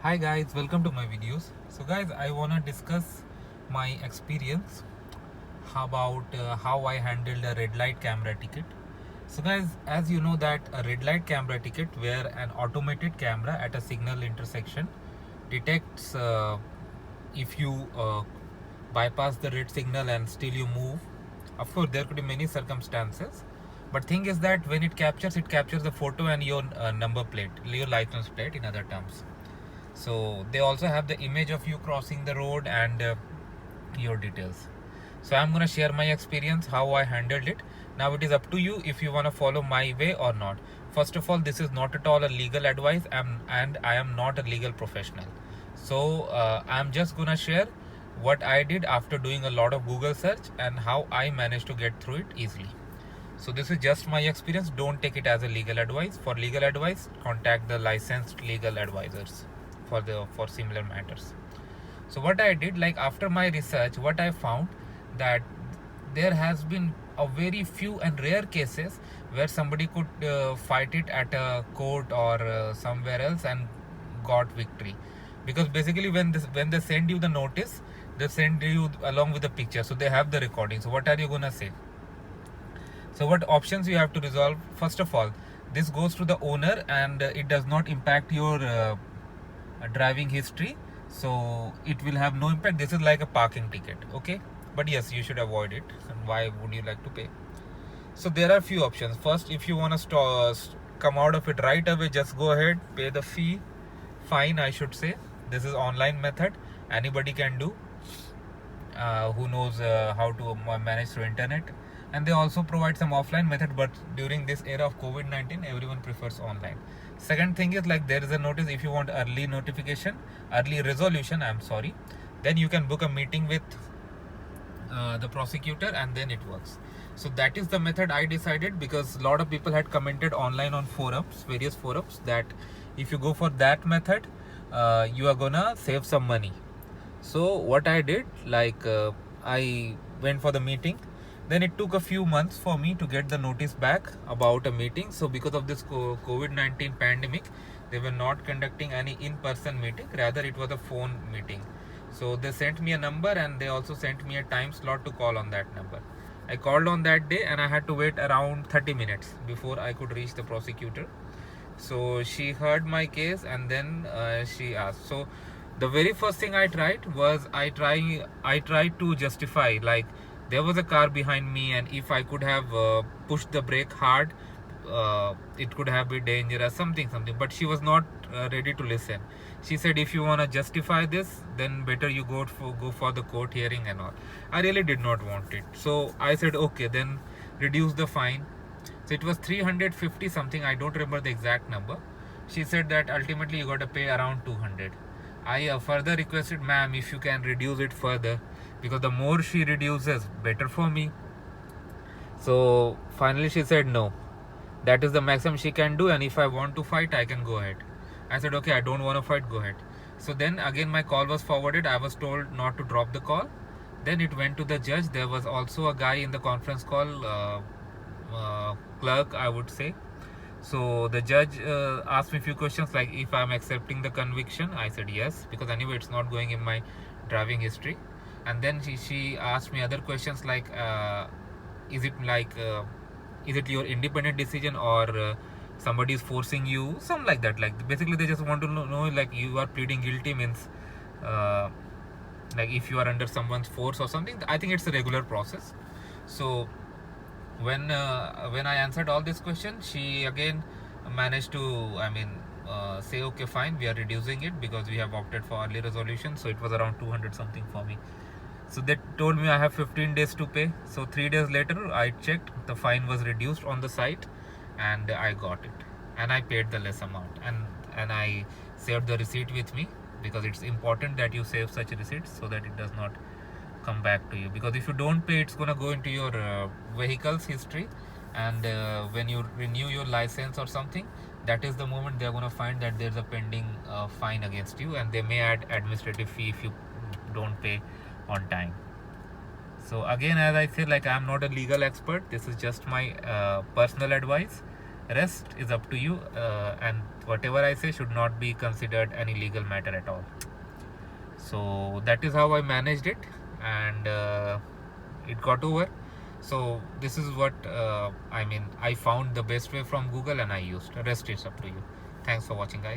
Hi guys, welcome to my videos. So guys, I wanna discuss my experience about how I handled a red light camera ticket. So guys, as you know that a red light camera ticket where an automated camera at a signal intersection detects if you bypass the red signal and still you move. Of course there could be many circumstances, but thing is that when it captures the photo and your number plate, your license plate in other terms. So they also have the image of you crossing the road and your details. So I'm gonna share my experience how I handled it. Now it is up to you if you wanna follow my way or not. First of all, this is not at all a legal advice, and I am not a legal professional. So I'm just gonna share what I did after doing a lot of Google search and how I managed to get through it easily. So this is just my experience. Don't take it as a legal advice. For legal advice, contact the licensed legal advisors for similar matters. So what I did, like after my research, what I found that there has been a very few and rare cases where somebody could fight it at a court or somewhere else and got victory, because basically when they send you the notice, they send you along with the picture, so they have the recording. So what are you gonna say? So what options you have to resolve? First of all, this goes to the owner and it does not impact your driving history, so it will have no impact. This is like a parking ticket, okay? But yes, you should avoid it. And why would you like to pay? So there are few options. First, if you want to come out of it right away, just go ahead, pay the fine I should say. This is online method, anybody can do who knows how to manage through internet. And they also provide some offline method, but during this era of COVID-19 everyone prefers online. Second thing is, like, there is a notice. If you want early resolution, I'm sorry, then you can book a meeting with the prosecutor and then it works. So that is the method I decided, because a lot of people had commented online on various forums, that if you go for that method, you are gonna save some money. So what I did, like I went for the meeting. Then it took a few months for me to get the notice back about a meeting. So because of this COVID-19 pandemic, they were not conducting any in-person meeting. Rather, it was a phone meeting. So they sent me a number and they also sent me a time slot to call on that number. I called on that day and I had to wait around 30 minutes before I could reach the prosecutor. So she heard my case and then she asked. So the very first thing I tried was I tried to justify, like, there was a car behind me and if I could have pushed the brake hard, it could have been dangerous, something. But she was not ready to listen. She said, if you want to justify this, then better you go for the court hearing and all. I really did not want it, so I said, okay, then reduce the fine. So it was 350 something, I don't remember the exact number. She said that ultimately you got to pay around 200. I further requested, ma'am, if you can reduce it further, because the more she reduces, better for me. So finally she said no, that is the maximum she can do, and if I want to fight, I can go ahead. I said, okay, I don't want to fight, go ahead. So then again my call was forwarded. I was told not to drop the call. Then it went to the judge. There was also a guy in the conference call, clerk, I would say. So the judge asked me a few questions, like if I'm accepting the conviction. I said yes, because anyway it's not going in my driving history. And then she asked me other questions, like is it is it your independent decision, or somebody is forcing you, something like that. Like basically they just want to know, like, you are pleading guilty means uh, like if you are under someone's force or something. I think it's a regular process. So when I answered all these questions, she again managed to, say, okay, fine, we are reducing it because we have opted for early resolution. So it was around 200 something for me. So they told me I have 15 days to pay. So 3 days later I checked, the fine was reduced on the site and I got it, and I paid the less amount, and I saved the receipt with me, because it's important that you save such receipts so that it does not come back to you. Because if you don't pay, it's gonna go into your vehicle's history, and when you renew your license or something, that is the moment they're gonna find that there's a pending fine against you, and they may add administrative fee if you don't pay on time. So again, as I said, like, I'm not a legal expert. This is just my personal advice, Rest is up to you, and whatever I say should not be considered any legal matter at all. So that is how I managed it, and it got over. So this is what I mean, I found the best way from Google and I used. Rest is up to you. Thanks for watching, guys.